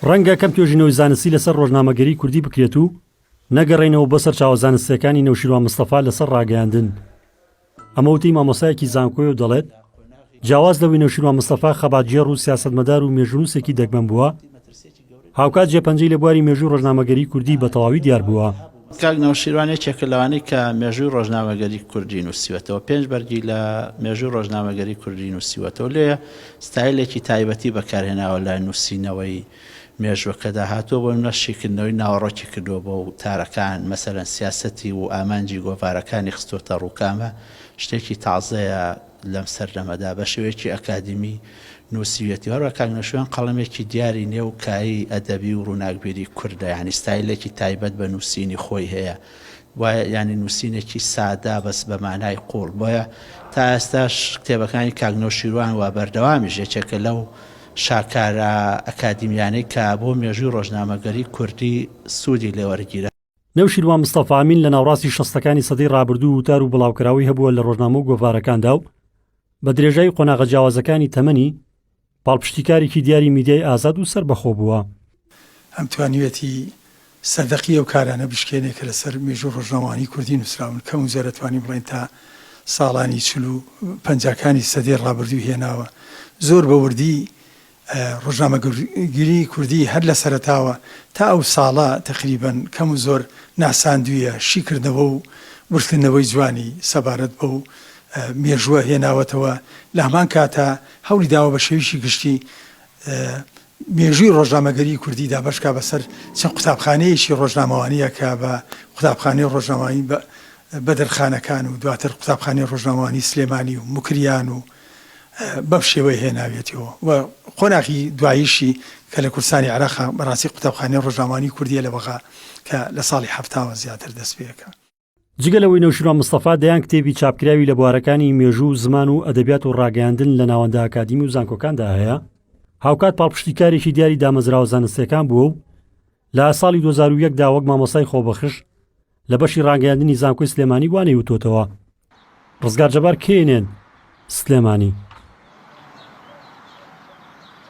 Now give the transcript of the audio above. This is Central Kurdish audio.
ڕەنگە کەم توێژینەوەی زانستی لەسەر ڕۆژنامەگەری کوردی بکرێت و نەگەڕێنەوە بەسەر چاوەزانستیەکانی نەوشیروان مستەفا لەسەر ڕاگەیاندن. ئەمە وتەی مامۆسایەکی زانکۆی و دەڵێت جیاواز لەوەی نەوشیروان مستەفا خەباتجێڕ و سیاسەتمەدار و مێژوونووسێکی دەگمەن بووە، هاوکات جێپەنجەی لە بواری مێژووی ڕۆژنامەگەری کوردی بە تەواوی دیار بووە. کاک نەوشیروانێکێکە لەوانەی کە مێژووی ڕۆژنامەگەری کوردی نووسیوەتەوە، 5 بەرگی لە مێژووی ڕۆژنامەگەری کوردی نووسیوەتەوە، لێ ستایلێکی تایبەتی بەکارهێناوە لە نووسینەوەی مێژوەکەدا هاتووە بۆ نەشیکردنەوەی ناوەڕۆکی کردووە بۆ تارەکان، مەسەلەن سیاسەتی و ئامانجی گۆڤارەکانی خستۆتە ڕووکامە، شتێکی تازەیە لەم سەردەمەدا بە شێوەیەکی ئەکادمی نووسیوێتی. هەروە کاک نەوشیروان قەڵەمێکی دیاری نێو کایی ئەدەبی و ڕووناکبیری کوردە، یعنی ستایلێکی تایبەت بە نووسینی خۆی هەیە، وایە ینی نووسینێکی سادا بەس بە مانای قوڵ. بۆیە تا ئێستاش کتێبەکانی کاک نەوشیروان و بەردەوامیش یەکێکە لەو شاکارە ئەکادیمیانەی کە بۆ مێژووی ڕۆژنامەگەری کوردی سوودی لێوەرگیرە. نەوشیروان مستەفا ئامین لە ناوڕاستی شەستەکانی سەدەی ڕابردوو وتار و بڵاوکراوی هەبووە لە ڕۆژنامە و گۆڤارەکاندا و بە درێژایی قۆناغە جیاوازەکانی تەمەنی پاڵپشتیکارێکی دیاری میدیای ئازاد و سەربەخۆ بووە. ئەم توانیوێتی سەردەقی ئەو کارانە بشکێنێ کە لەسەر مێژووی ڕۆژنامەوانی کوردی نووسراون، کەم و زۆرەتوانی بڵێن تا ساڵانی 40 سەدەی ڕابردوو هێناوە. زۆر بەوردی ڕۆژنامەگەری کوردی هەر لە سەرەتاوە تا ئەو ساڵە تقریبەن کەم و زۆر ناساندویە، شیکردنەوە و ورکردنەوەی جوانی سەبارەت بە و مێژووە هێناوەتەوە. لە هەمان کاتە هەوڵی داوە بە شێویشی گشتی مێژووی ڕۆژنامەگەری کوردیدا بەشکا بەسەر چەند قوتابخانەیەکی ڕۆژنامەوانیە کە بە قوتابخانەی ڕۆژنامەوانی بەدرخانەکان و دواتر قوتابخانەی ڕۆژنامەوانی سلێمانی و موکریان و بەم شێوەی هێناوێتەوە. و قۆناغی دواییشی کە لە کوردستانی عێراق بەڕاستی قوتابخانەی ڕۆژنامەوانی کوردیە لە بەغا کە لە ساڵی 70 زیاتر دەست پێەکە. جگەلەوەی نەوشیروان مستەفا دەیان کتێبی چاپکراوی لە بوارەکانی مێژوو زمان و ئەدەبیات و ڕاگەیاندن لە ناوەندە ئاکادیمی و زانکۆکاندا هەیە، هاوکات پاڵپشتیکارێکی دیاری دامەزراوە زانستیەکان بووە و لە ساڵی 2001دا وەک مامۆسای خۆبەخش لە بەشی ڕاگەیاندنی زانکۆی سلێمانی وانەی وتۆتەوە ڕزگار جەبار کێنێن سلێمانی.